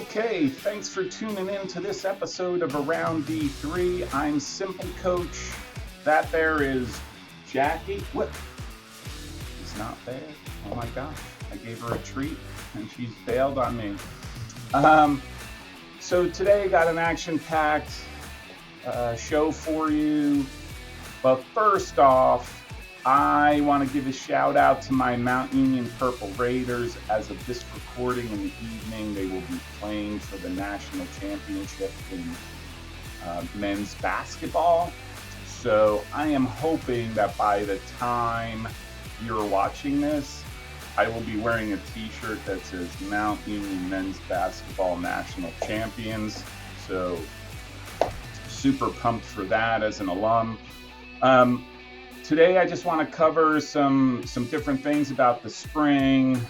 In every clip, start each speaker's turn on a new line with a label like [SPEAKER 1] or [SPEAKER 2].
[SPEAKER 1] Okay, thanks for tuning in to this episode of Around D3. I'm SimpleCoach. That there is Jackie. What? It's not bad. Oh my gosh. I gave her a treat and she's bailed on me. So today I got an action-packed show for you. But first off, I want to give a shout out to my Mount Union Purple Raiders. As of this recording in the evening, they will be playing for the national championship in men's basketball. So I am hoping that by the time you're watching this, I will be wearing a t-shirt that says Mount Union Men's Basketball National Champions. So super pumped for that as an alum. Today, I just want to cover some different things about the spring.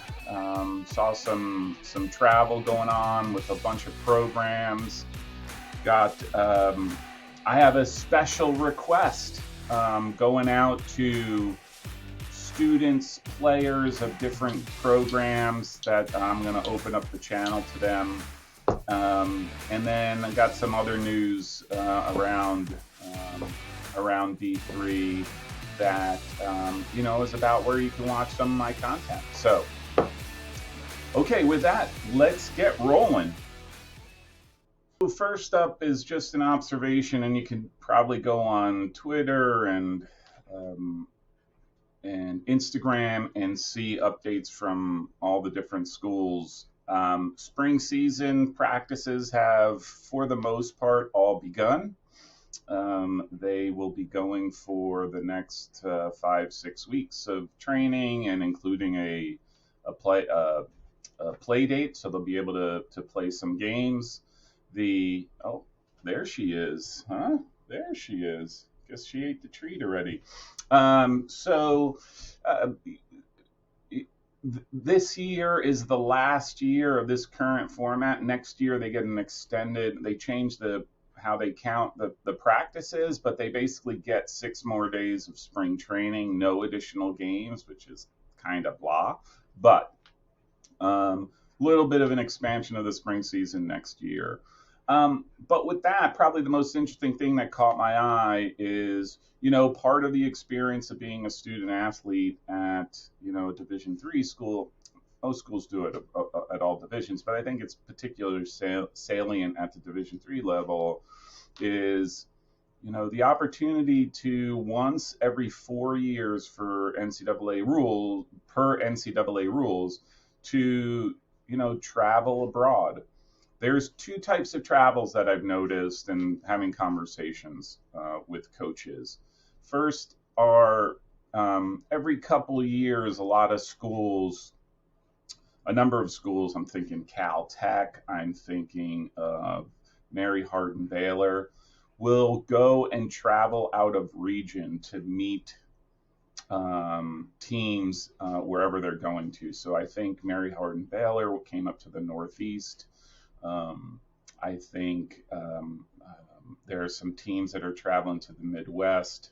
[SPEAKER 1] Saw some travel going on with a bunch of programs. I have a special request going out to students, players of different programs that I'm going to open up the channel to them. And then I got some other news around D3 that is about where you can watch some of my content. So, okay, with that, let's get rolling. So first up is just an observation, and you can probably go on Twitter and Instagram and see updates from all the different schools. Spring season practices have, for the most part, all begun. They will be going for the next 5-6 weeks of training, and including a play date, so they'll be able to play some games. There she is, huh? There she is. Guess she ate the treat already. This year is the last year of this current format. Next year they get an extended. They change how they count the practices, but they basically get 6 more days of spring training, no additional games, which is kind of blah, but little bit of an expansion of the spring season next year. But with that, probably the most interesting thing that caught my eye is, part of the experience of being a student athlete at, a Division III school. Most schools do it at all divisions, but I think it's particularly salient at the Division III level is, the opportunity to once every 4 years for NCAA rules to, travel abroad. There's 2 types of travels that I've noticed in having conversations with coaches. First are every couple of years, a number of schools, I'm thinking Caltech, I'm thinking of Mary Hardin Baylor, will go and travel out of region to meet teams wherever they're going to. So I think Mary Hardin Baylor came up to the Northeast. I think there are some teams that are traveling to the Midwest.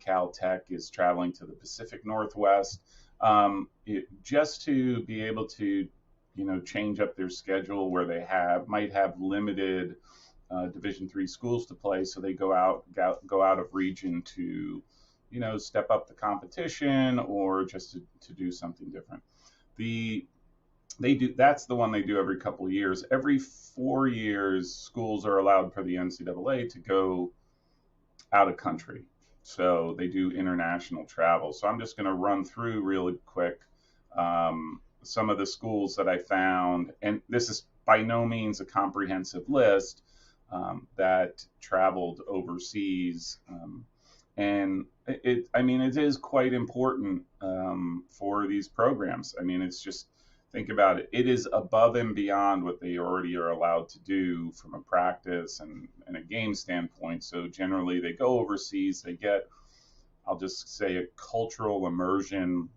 [SPEAKER 1] Caltech is traveling to the Pacific Northwest. Just to be able to, change up their schedule where they might have limited Division III schools to play, so they go out of region to, step up the competition or just to do something different. That's the one they do every couple of years. Every 4 years, schools are allowed per the NCAA to go out of country. So they do international travel. So I'm just going to run through really quick some of the schools that I found, and this is by no means a comprehensive list, that traveled overseas. And it is quite important for these programs. It's just, think about it. It is above and beyond what they already are allowed to do from a practice and a game standpoint. So generally they go overseas, they get, I'll just say, a cultural immersion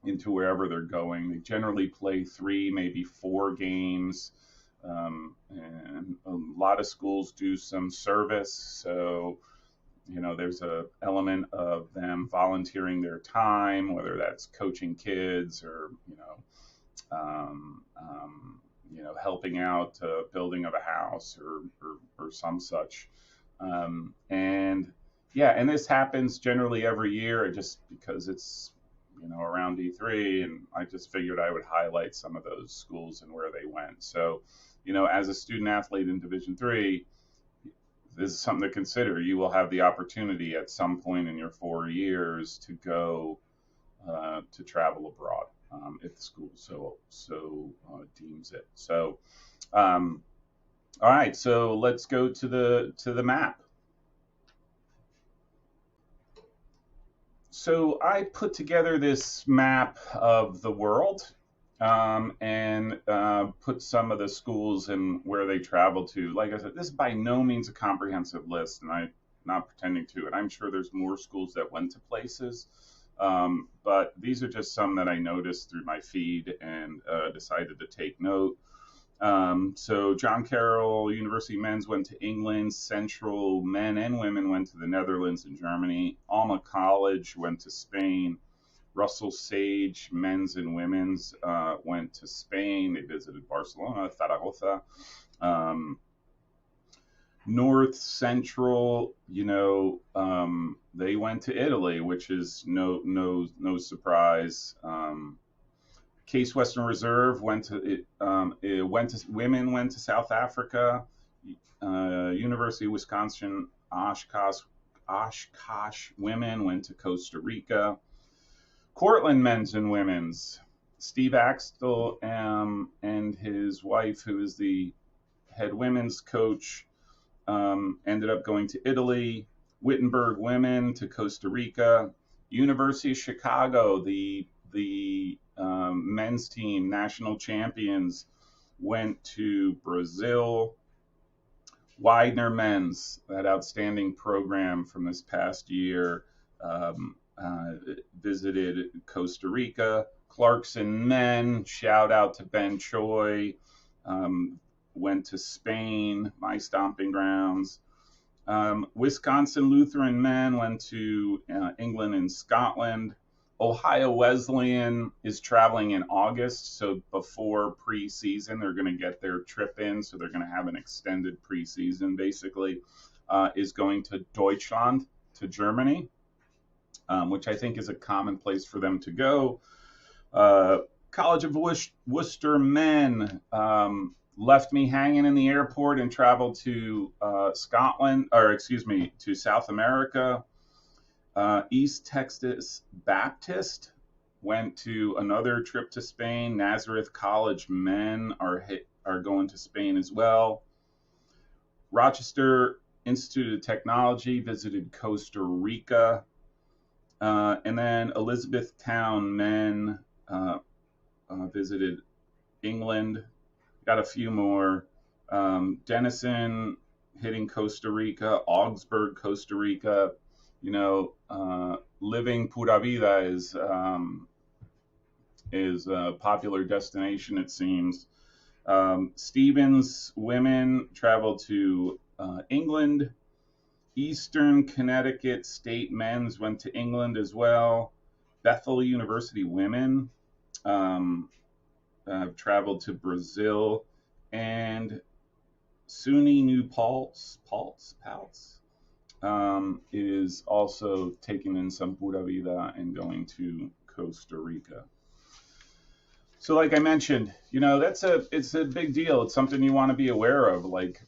[SPEAKER 1] into wherever they're going. They generally play 3, maybe 4 games. And a lot of schools do some service. So, there's a element of them volunteering their time, whether that's coaching kids or, helping out building of a house or some such. And yeah, and this happens generally every year, just because it's around D3, and I just figured I would highlight some of those schools and where they went. So, as a student athlete in Division 3, this is something to consider. You will have the opportunity at some point in your 4 years to go to travel abroad, if the school so deems it. So, all right, so let's go to the map. So I put together this map of the world, and put some of the schools and where they travel to. Like I said, this is by no means a comprehensive list, and I'm not pretending to. And I'm sure there's more schools that went to places, but these are just some that I noticed through my feed and decided to take note. So John Carroll University men's went to England. Central men and women went to the Netherlands and Germany. Alma College went to Spain. Russell Sage men's and women's went to Spain. They visited Barcelona, Zaragoza. North Central, they went to Italy, which is no surprise. Case Western Reserve went to women went to South Africa. University of Wisconsin Oshkosh women went to Costa Rica. Cortland men's and women's. Steve Axtell and his wife, who is the head women's coach, ended up going to Italy. Wittenberg women to Costa Rica. University of Chicago, the men's team, national champions, went to Brazil. Widener men's, that outstanding program from this past year, visited Costa Rica. Clarkson men, shout out to Ben Choi, went to Spain, my stomping grounds. Wisconsin Lutheran men went to England and Scotland. Ohio Wesleyan is traveling in August, so before preseason, they're going to get their trip in, so they're going to have an extended preseason, basically, is going to Deutschland, to Germany, which I think is a common place for them to go. College of Worcester men left me hanging in the airport and traveled to to South America. East Texas Baptist went to another trip to Spain. Nazareth College men are going to Spain as well. Rochester Institute of Technology visited Costa Rica. And then Elizabethtown men visited England. Got a few more. Denison hitting Costa Rica. Augsburg, Costa Rica. Living Pura Vida is a popular destination, it seems. Stevens women traveled to England. Eastern Connecticut State men's went to England as well. Bethel University women have traveled to Brazil. And SUNY New Paltz is also taking in some Pura Vida and going to Costa Rica. So like I mentioned, it's a big deal. It's something you want to be aware of. Like,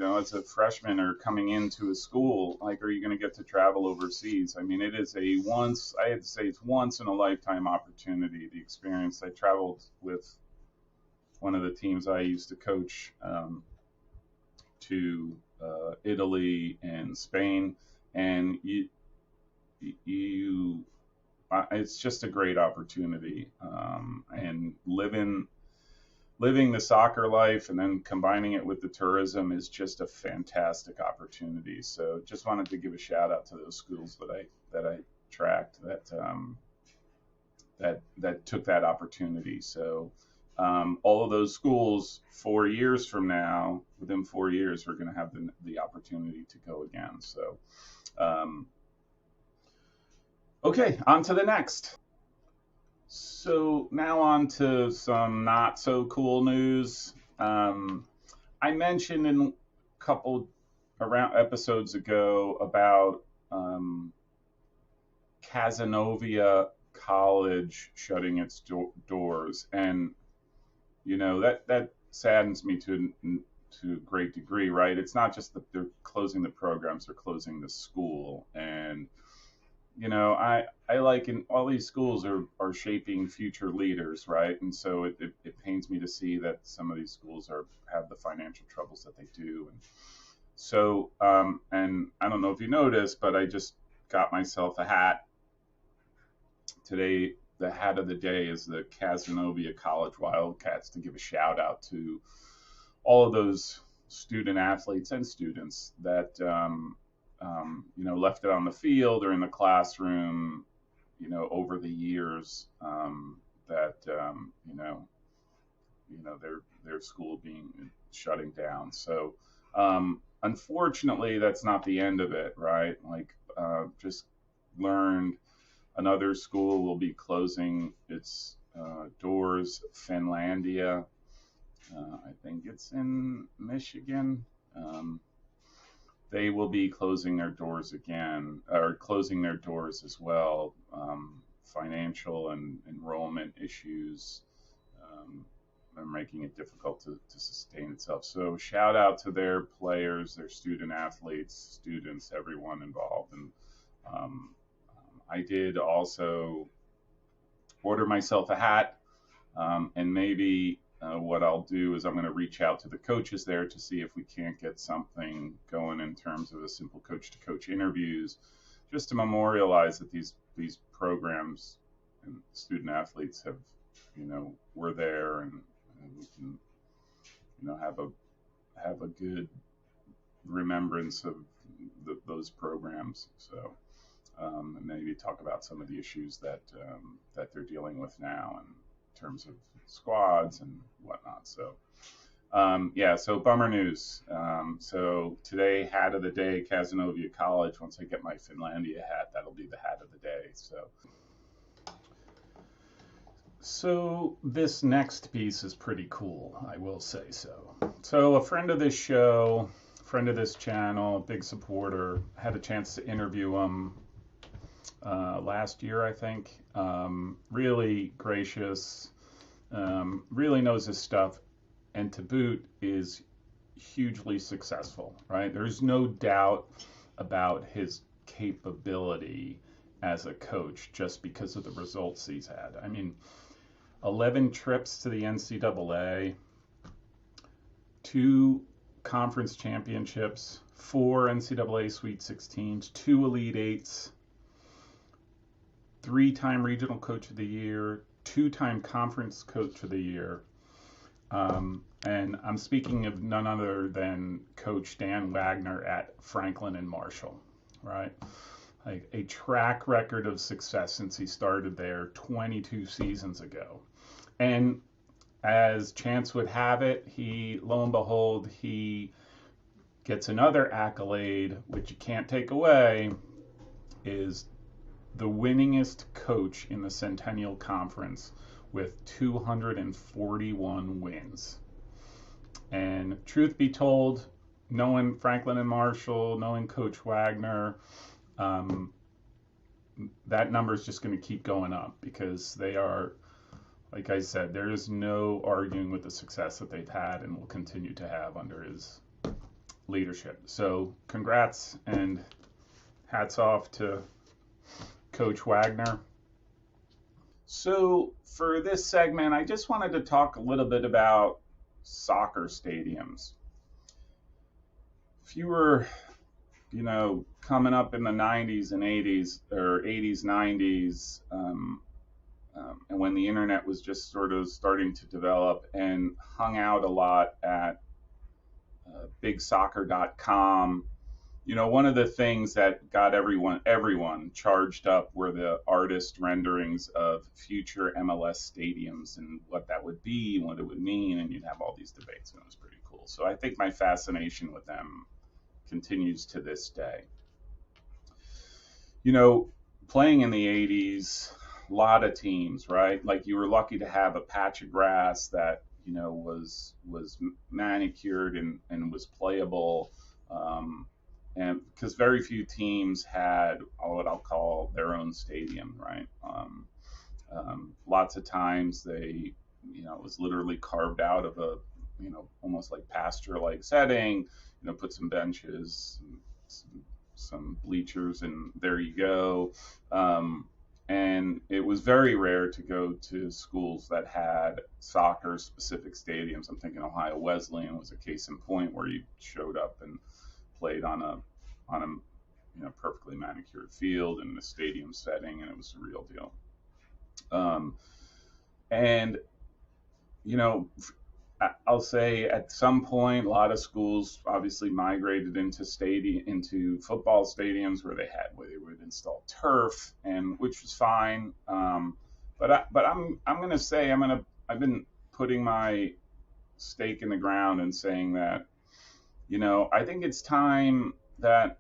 [SPEAKER 1] as a freshman or coming into a school, like, are you going to get to travel overseas? I mean, it is I had to say it's once in a lifetime opportunity, the experience. I traveled with one of the teams I used to coach to Italy and Spain, and it's just a great opportunity, and living the soccer life and then combining it with the tourism is just a fantastic opportunity. So just wanted to give a shout out to those schools that I tracked that took that opportunity. So all of those schools, 4 years from now, within 4 years, we're going to have the opportunity to go again. So, okay, on to the next. So now on to some not so cool news. I mentioned in a couple around episodes ago about Cazenovia College shutting its doors, and that saddens me to a great degree, right? It's not just that they're closing the programs; they're closing the school, and I like in all these schools are shaping future leaders, right? And so it pains me to see that some of these schools have the financial troubles that they do. And so, and I don't know if you noticed, but I just got myself a hat today. The hat of the day is the Cazenovia College Wildcats, to give a shout out to all of those student athletes and students that left it on the field or in the classroom, over the years, that their school being shutting down. So unfortunately, that's not the end of it, right? Like, just learned another school will be closing its doors. Finlandia, I think it's in Michigan. They will be closing their doors again, or closing their doors as well. Financial and enrollment issues are making it difficult to sustain itself. So shout out to their players, their student athletes, students, everyone involved. And I did also order myself a hat, and maybe what I'll do is I'm going to reach out to the coaches there to see if we can't get something going in terms of a Simple Coach to Coach interviews, just to memorialize that these programs and student athletes have, were there, and we can, have a good remembrance of those programs. So and maybe talk about some of the issues that they're dealing with now in terms of squads and whatnot. So so bummer news. So today, hat of the day, Cazenovia College. Once I get my Finlandia hat, that'll be the hat of the day. So this next piece is pretty cool, I will say so. So a friend of this show, friend of this channel, big supporter, had a chance to interview him last year, I think. Really gracious, really knows his stuff, and to boot is hugely successful, right? There's no doubt about his capability as a coach just because of the results he's had. I mean, 11 trips to the NCAA, 2 conference championships, 4 NCAA Sweet 16s, 2 Elite Eights, 3-time Regional Coach of the Year, 2-time Conference Coach of the Year. And I'm speaking of none other than Coach Dan Wagner at Franklin and Marshall, right? Like a track record of success since he started there 22 seasons ago. And as chance would have it, lo and behold, he gets another accolade, which you can't take away, is the winningest coach in the Centennial Conference with 241 wins. And truth be told, knowing Franklin and Marshall, knowing Coach Wagner, that number is just going to keep going up, because they are, like I said, there is no arguing with the success that they've had and will continue to have under his leadership. So congrats and hats off to Coach Wagner. So for this segment, I just wanted to talk a little bit about soccer stadiums. If you were, coming up in the 90s and 80s, or 80s, 90s, and when the internet was just sort of starting to develop, and hung out a lot at bigsoccer.com, one of the things that got everyone charged up were the artist renderings of future MLS stadiums and what that would be, what it would mean, and you'd have all these debates, and it was pretty cool. So I think my fascination with them continues to this day. Playing in the 80s, a lot of teams, right? Like, you were lucky to have a patch of grass that, was manicured and was playable. And because very few teams had what I'll call their own stadium, right? Lots of times it was literally carved out of a, almost like pasture-like setting. Put some benches, some bleachers, and there you go. And it was very rare to go to schools that had soccer-specific stadiums. I'm thinking Ohio Wesleyan was a case in point, where you showed up and played on a perfectly manicured field in a stadium setting, and it was a real deal. And I'll say at some point, a lot of schools obviously migrated into football stadiums where they would install turf, and which was fine. But I'm going to say I've been putting my stake in the ground and saying that I think it's time that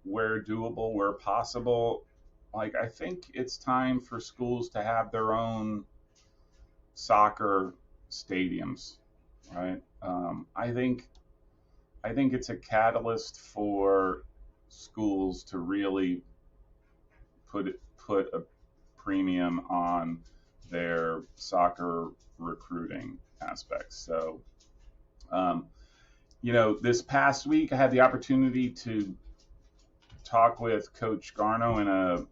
[SPEAKER 1] where doable, where possible, like I think it's time for schools to have their own soccer stadiums, right? I think it's a catalyst for schools to really put a premium on their soccer recruiting aspects. So, this past week I had the opportunity to talk with Coach Garno in a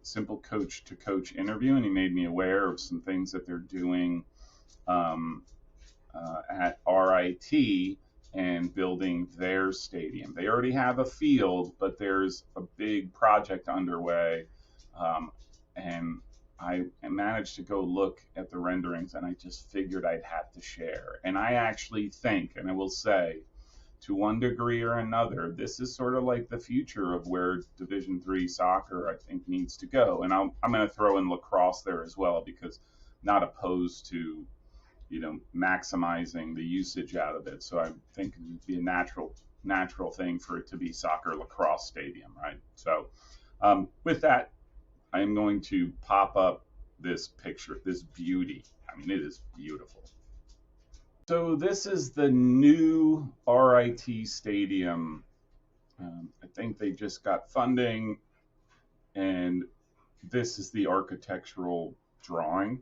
[SPEAKER 1] Simple Coach to Coach interview, and he made me aware of some things that they're doing at RIT and building their stadium. They already have a field, but there's a big project underway, and I managed to go look at the renderings, and I just figured I'd have to share. And I actually think, and I will say, to one degree or another, this is sort of like the future of where Division III soccer, I think, needs to go. And I'm going to throw in lacrosse there as well, because I'm not opposed to, maximizing the usage out of it. So I think it would be a natural thing for it to be soccer lacrosse stadium, right? So with that, I'm going to pop up this picture, this beauty. I mean, it is beautiful. So this is the new RIT stadium. I think they just got funding, and this is the architectural drawing.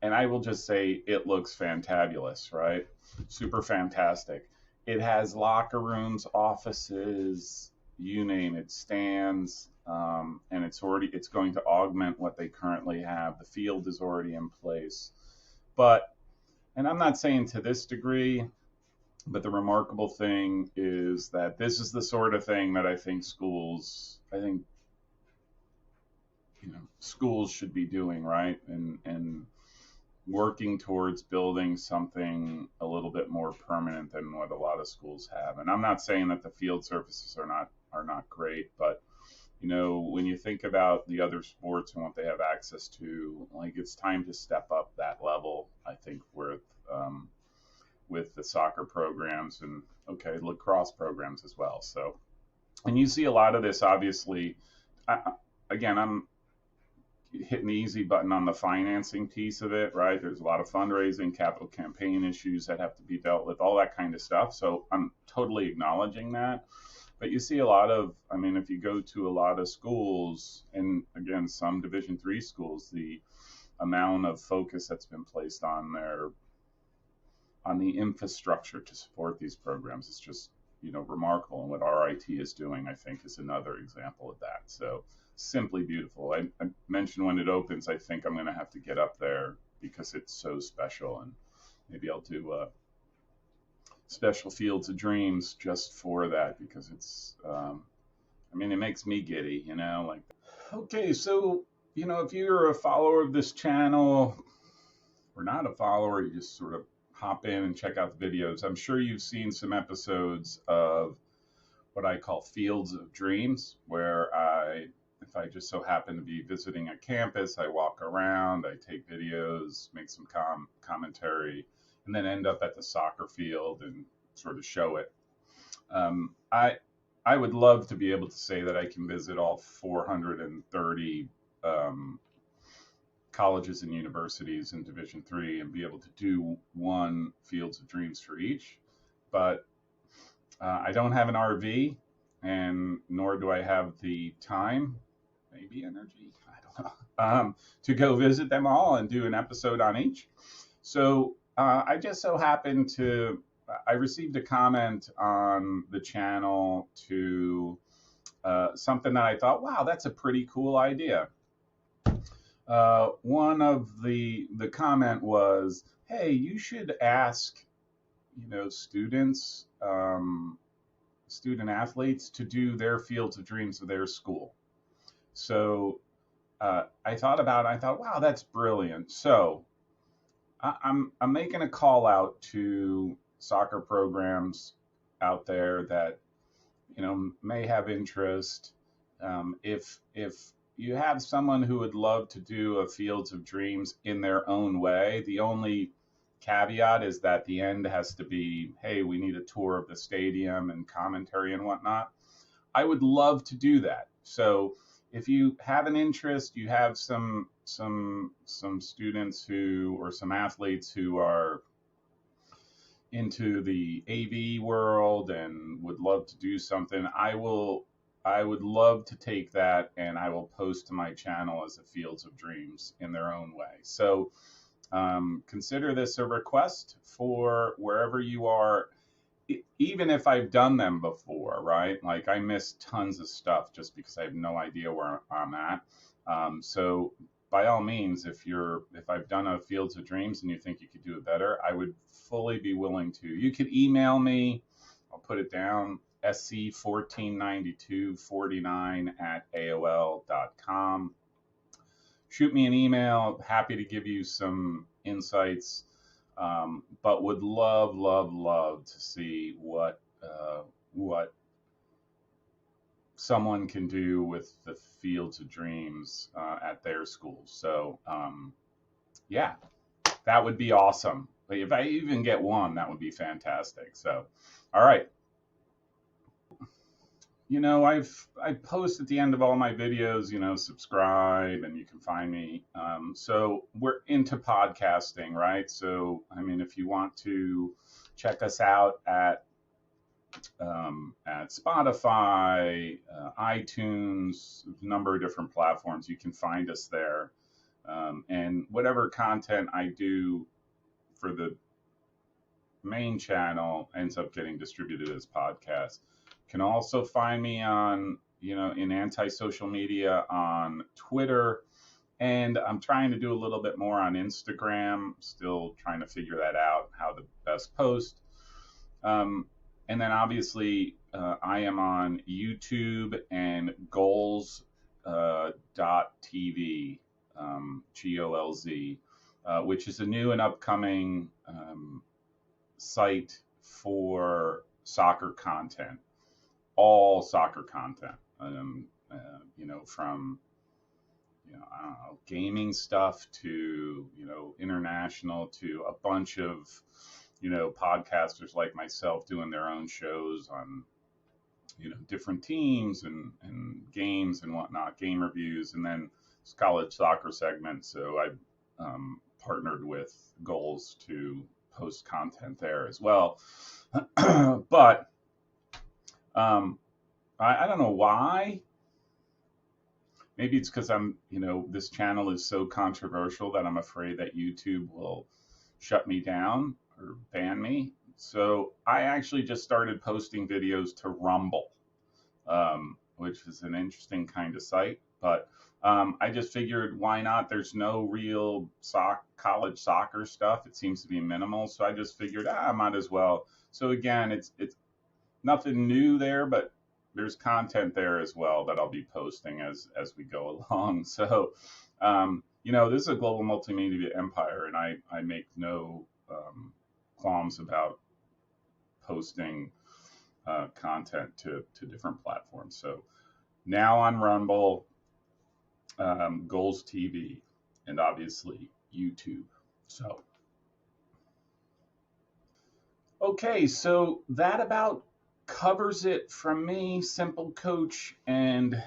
[SPEAKER 1] And I will just say it looks fantabulous, right? Super fantastic. It has locker rooms, offices, you name it, stands, and it's going to augment what they currently have. The field is already in place, and I'm not saying to this degree, but the remarkable thing is that this is the sort of thing that I think schools should be doing, right? And working towards building something a little bit more permanent than what a lot of schools have. And I'm not saying that the field surfaces are not great, but when you think about the other sports and what they have access to, like, it's time to step up that level, I think, with the soccer programs and lacrosse programs as well. So, and you see a lot of this, obviously. I'm hitting the easy button on the financing piece of it, right? There's a lot of fundraising, capital campaign issues that have to be dealt with, all that kind of stuff. So I'm totally acknowledging that. But you see a lot of, if you go to a lot of schools, and again, some Division III schools, the amount of focus that's been placed on the infrastructure to support these programs is just, remarkable. And what RIT is doing, I think, is another example of that. So simply beautiful. I mentioned when it opens, I think I'm going to have to get up there because it's so special, and maybe I'll do special Fields of Dreams just for that, because it's, it makes me giddy, like. Okay, so, if you're a follower of this channel or not a follower, you just sort of hop in and check out the videos. I'm sure you've seen some episodes of what I call Fields of Dreams, where if I just so happen to be visiting a campus, I walk around, I take videos, make some commentary, and then end up at the soccer field and sort of show it. I would love to be able to say that I can visit all 430 colleges and universities in Division III and be able to do one Fields of Dreams for each. But I don't have an RV, and nor do I have the time, maybe energy, I don't know, to go visit them all and do an episode on each. So I just so happened to, I received a comment on the channel to something that I thought, wow, that's a pretty cool idea. One of the comment was, hey, you should ask, students, student athletes to do their Fields of Dreams of their school. So I thought about it. I thought, wow, that's brilliant. So I'm making a call out to soccer programs out there that may have interest. If you have someone who would love to do a Fields of Dreams in their own way, the only caveat is that the end has to be, hey, we need a tour of the stadium and commentary and whatnot. I would love to do that. So if you have an interest, you have some students who, or some athletes who are into the AV world and would love to do something, I would love to take that and I will post to my channel as a Fields of Dreams in their own way. So consider this a request for wherever you are, even if I've done them before, right? Like I miss tons of stuff just because I have no idea where I'm at. So by all means, if I've done a Fields of Dreams and you think you could do it better, I would fully be willing to. You could email me. I'll put it down, sc149249@aol.com. Shoot me an email. Happy to give you some insights, but would love, love, love to see what someone can do with the Fields of Dreams at their school. So yeah, that would be awesome. If I even get one, that would be fantastic. So, all right. I post at the end of all my videos, subscribe and you can find me. So we're into podcasting, right? So, I mean, if you want to check us out at Spotify, iTunes, a number of different platforms, you can find us there. And whatever content I do for the main channel ends up getting distributed as podcasts. Can also find me on, in anti-social media on Twitter, and I'm trying to do a little bit more on Instagram, still trying to figure that out, how to best post. And then obviously I am on YouTube and goals.tv, GOLZ, which is a new and upcoming site for soccer content. All soccer content, from I don't know, gaming stuff to international, to a bunch of podcasters like myself doing their own shows on different teams and games and whatnot, game reviews, and then college soccer segment. So I partnered with Goals to post content there as well. But I don't know why. Maybe it's because this channel is so controversial that I'm afraid that YouTube will shut me down or ban me. So I actually just started posting videos to Rumble, which is an interesting kind of site. But I just figured, why not? There's no real college soccer stuff. It seems to be minimal. So I just figured, I might as well. So again, it's nothing new there, but there's content there as well that I'll be posting as we go along. So, this is a global multimedia empire, and I make no qualms about posting content to different platforms. So now on Rumble, Goals TV, and obviously YouTube. So, okay, so that about covers it from me, SimpleCoach, and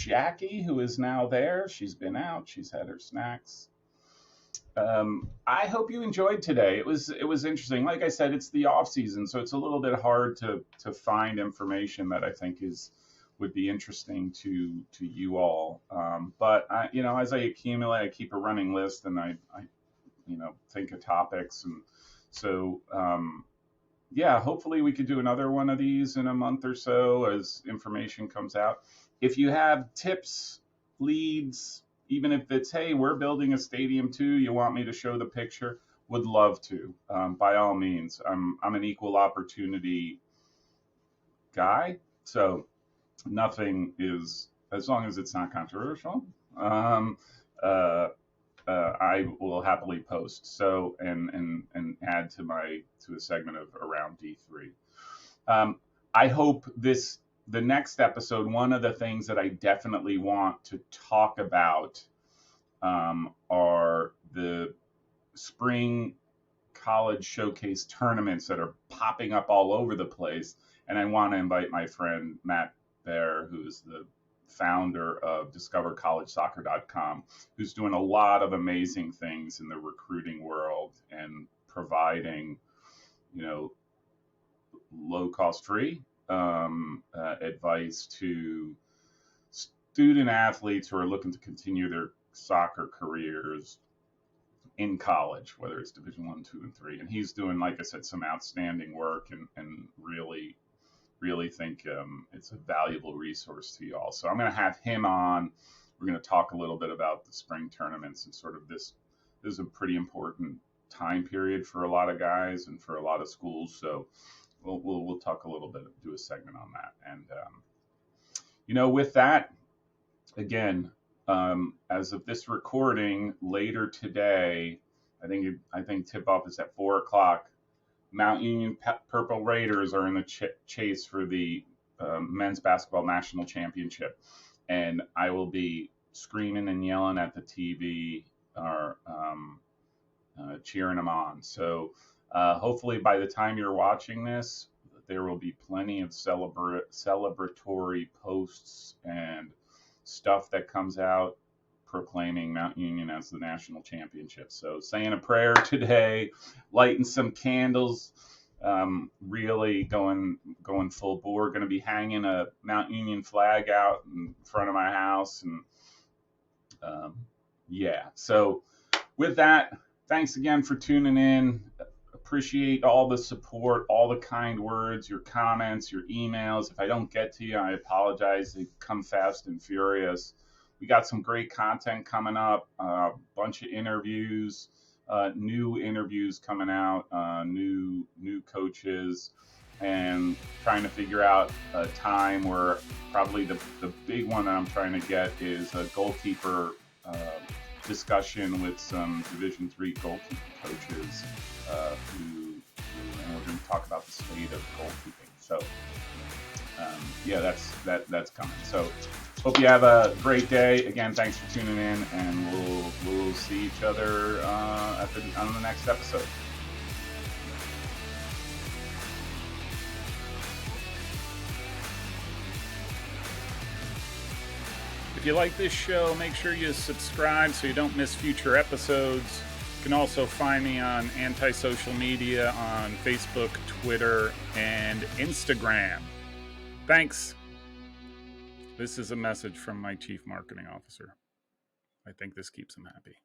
[SPEAKER 1] Jackie, who is now there. She's been out. She's had her snacks. I hope you enjoyed today. It was interesting. Like I said, it's the off season, so it's a little bit hard to find information that I think would be interesting to you all. But I, as I accumulate, I keep a running list, and I think of topics, and so yeah, hopefully we could do another one of these in a month or so as information comes out. If you have tips, leads, even if it's, hey, we're building a stadium too, you want me to show the picture, would love to. By all means, I'm an equal opportunity guy, so nothing is, as long as it's not controversial, I will happily post. So and add to a segment of around D3. I hope the next episode, one of the things that I definitely want to talk about are the spring college showcase tournaments that are popping up all over the place. And I want to invite my friend Matt Bear, who's the founder of discovercollegesoccer.com, who's doing a lot of amazing things in the recruiting world and providing, low cost free advice to student athletes who are looking to continue their soccer careers in college, whether it's Division 1, 2, and 3. And he's doing, like I said, some outstanding work, and really think it's a valuable resource to you all. So I'm going to have him on. We're going to talk a little bit about the spring tournaments and sort of this is a pretty important time period for a lot of guys and for a lot of schools. So we'll talk a little bit, do a segment on that. And with that, again, as of this recording, later today, I think tip off is at 4:00. Mount Union Purple Raiders are in the chase for the men's basketball national championship, and I will be screaming and yelling at the TV or cheering them on. So hopefully by the time you're watching this, there will be plenty of celebratory posts and stuff that comes out proclaiming Mount Union as the national championship. So saying a prayer today, lighting some candles, really going full bore. Going to be hanging a Mount Union flag out in front of my house, and yeah. So with that, thanks again for tuning in. Appreciate all the support, all the kind words, your comments, your emails. If I don't get to you, I apologize. They come fast and furious. We got some great content coming up, a bunch of interviews, new interviews coming out, new coaches, and trying to figure out a time where probably the big one that I'm trying to get is a goalkeeper discussion with some Division 3 goalkeeper coaches and we're going to talk about the state of goalkeeping. So yeah, that's coming. So hope you have a great day. Again, thanks for tuning in, and we'll see each other on the next episode. If you like this show, make sure you subscribe so you don't miss future episodes. You can also find me on anti-social media on Facebook, Twitter, and Instagram. Thanks. This is a message from my Chief Marketing Officer. I think this keeps him happy.